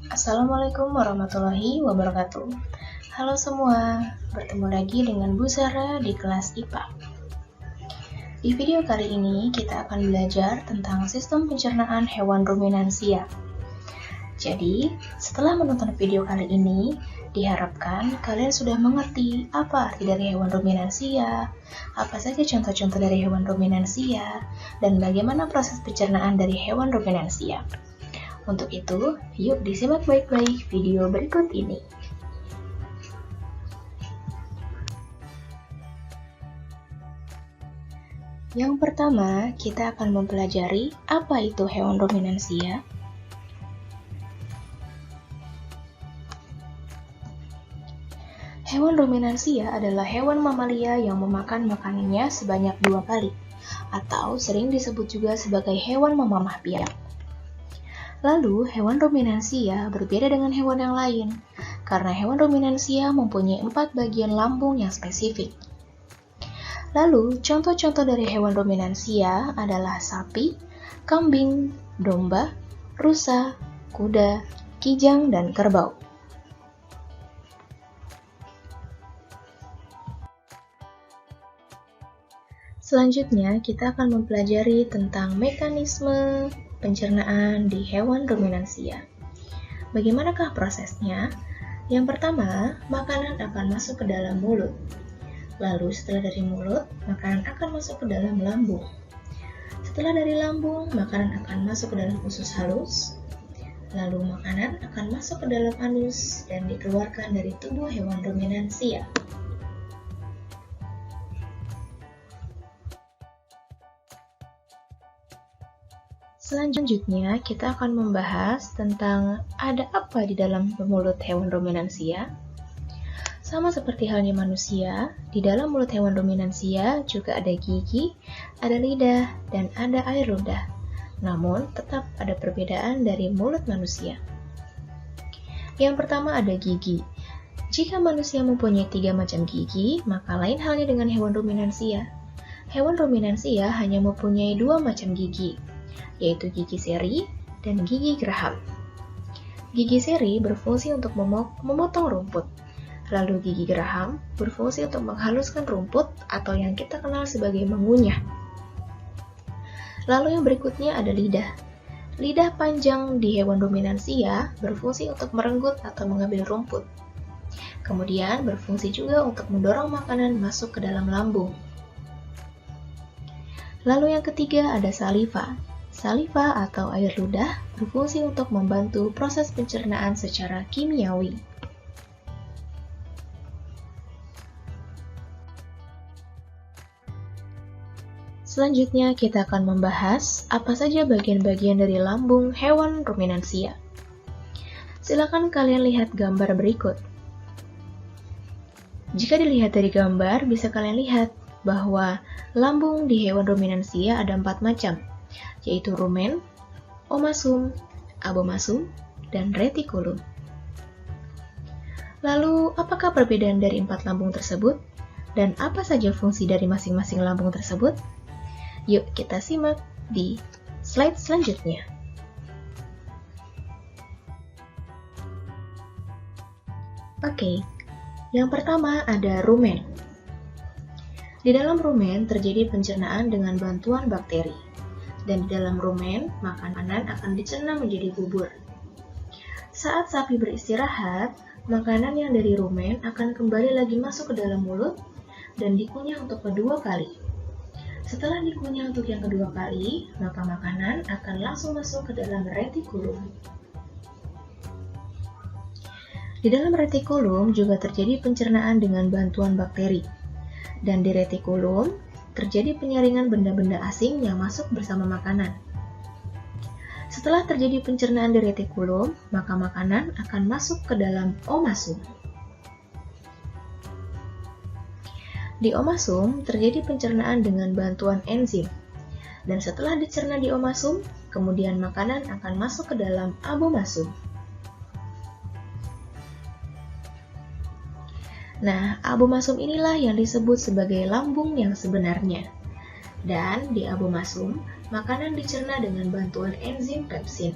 Assalamualaikum warahmatullahi wabarakatuh. Halo semua, bertemu lagi dengan Bu Zara di kelas IPA. Di video kali ini kita akan belajar tentang sistem pencernaan hewan ruminansia. Jadi, setelah menonton video kali ini, diharapkan kalian sudah mengerti apa arti dari hewan ruminansia, apa saja contoh-contoh dari hewan ruminansia, dan bagaimana proses pencernaan dari hewan ruminansia. Untuk itu, yuk disimak baik-baik video berikut ini. Yang pertama, kita akan mempelajari apa itu hewan ruminansia. Hewan ruminansia adalah hewan mamalia yang memakan makanannya sebanyak 2 kali, atau sering disebut juga sebagai hewan memamah biak. Lalu, hewan ruminansia berbeda dengan hewan yang lain, karena hewan ruminansia mempunyai 4 bagian lambung yang spesifik. Lalu, contoh-contoh dari hewan ruminansia adalah sapi, kambing, domba, rusa, kuda, kijang, dan kerbau. Selanjutnya, kita akan mempelajari tentang mekanisme pencernaan di hewan ruminansia. Bagaimanakah prosesnya? Yang pertama, makanan akan masuk ke dalam mulut. Lalu setelah dari mulut, makanan akan masuk ke dalam lambung. Setelah dari lambung, makanan akan masuk ke dalam usus halus. Lalu makanan akan masuk ke dalam anus dan dikeluarkan dari tubuh hewan ruminansia. Selanjutnya, kita akan membahas tentang ada apa di dalam mulut hewan ruminansia. Sama seperti halnya manusia, di dalam mulut hewan ruminansia juga ada gigi, ada lidah, dan ada air ludah. Namun, tetap ada perbedaan dari mulut manusia. Yang pertama ada gigi. Jika manusia mempunyai 3 macam gigi, maka lain halnya dengan hewan ruminansia. Hewan ruminansia hanya mempunyai 2 macam gigi, yaitu gigi seri dan gigi geraham. Gigi seri berfungsi untuk memotong rumput, lalu gigi geraham berfungsi untuk menghaluskan rumput atau yang kita kenal sebagai mengunyah. Lalu yang berikutnya ada lidah. Lidah panjang di hewan ruminansia berfungsi untuk merenggut atau mengambil rumput. Kemudian berfungsi juga untuk mendorong makanan masuk ke dalam lambung. Lalu yang ketiga ada saliva. Saliva atau air ludah berfungsi untuk membantu proses pencernaan secara kimiawi. Selanjutnya kita akan membahas apa saja bagian-bagian dari lambung hewan ruminansia. Silakan kalian lihat gambar berikut. Jika dilihat dari gambar, bisa kalian lihat bahwa lambung di hewan ruminansia ada 4 macam, yaitu rumen, omasum, abomasum, dan retikulum. Lalu, apakah perbedaan dari 4 lambung tersebut? Dan apa saja fungsi dari masing-masing lambung tersebut? Yuk kita simak di slide selanjutnya. Oke, yang pertama ada rumen. Di dalam rumen terjadi pencernaan dengan bantuan bakteri. Dan di dalam rumen, makanan akan dicerna menjadi bubur. Saat sapi beristirahat, makanan yang dari rumen akan kembali lagi masuk ke dalam mulut dan dikunyah untuk kedua kali. Setelah dikunyah untuk yang kedua kali, maka makanan akan langsung masuk ke dalam retikulum. Di dalam retikulum juga terjadi pencernaan dengan bantuan bakteri. Dan di retikulum, terjadi penyaringan benda-benda asing yang masuk bersama makanan. Setelah terjadi pencernaan di retikulum, maka makanan akan masuk ke dalam omasum. Di omasum terjadi pencernaan dengan bantuan enzim. Dan setelah dicerna di omasum, kemudian makanan akan masuk ke dalam abomasum. Nah, abomasum inilah yang disebut sebagai lambung yang sebenarnya. Dan di abomasum, makanan dicerna dengan bantuan enzim pepsin.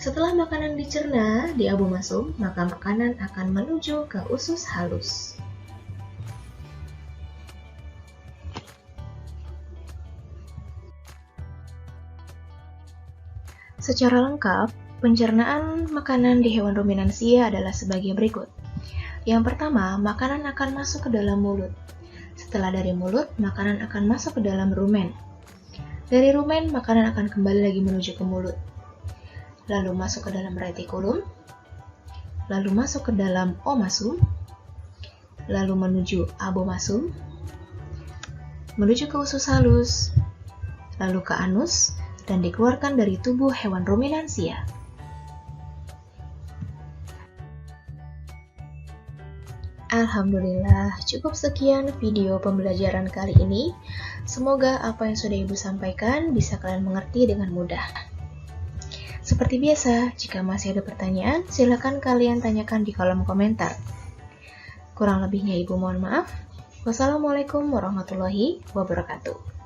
Setelah makanan dicerna di abomasum, maka makanan akan menuju ke usus halus. Secara lengkap, pencernaan makanan di hewan ruminansia adalah sebagai berikut. Yang pertama, makanan akan masuk ke dalam mulut. Setelah dari mulut, makanan akan masuk ke dalam rumen. Dari rumen, makanan akan kembali lagi menuju ke mulut. Lalu masuk ke dalam retikulum, lalu masuk ke dalam omasum, lalu menuju abomasum, menuju ke usus halus, lalu ke anus, dan dikeluarkan dari tubuh hewan ruminansia. Alhamdulillah, cukup sekian video pembelajaran kali ini. Semoga apa yang sudah Ibu sampaikan bisa kalian mengerti dengan mudah. Seperti biasa, jika masih ada pertanyaan, silakan kalian tanyakan di kolom komentar. Kurang lebihnya Ibu mohon maaf. Wassalamualaikum warahmatullahi wabarakatuh.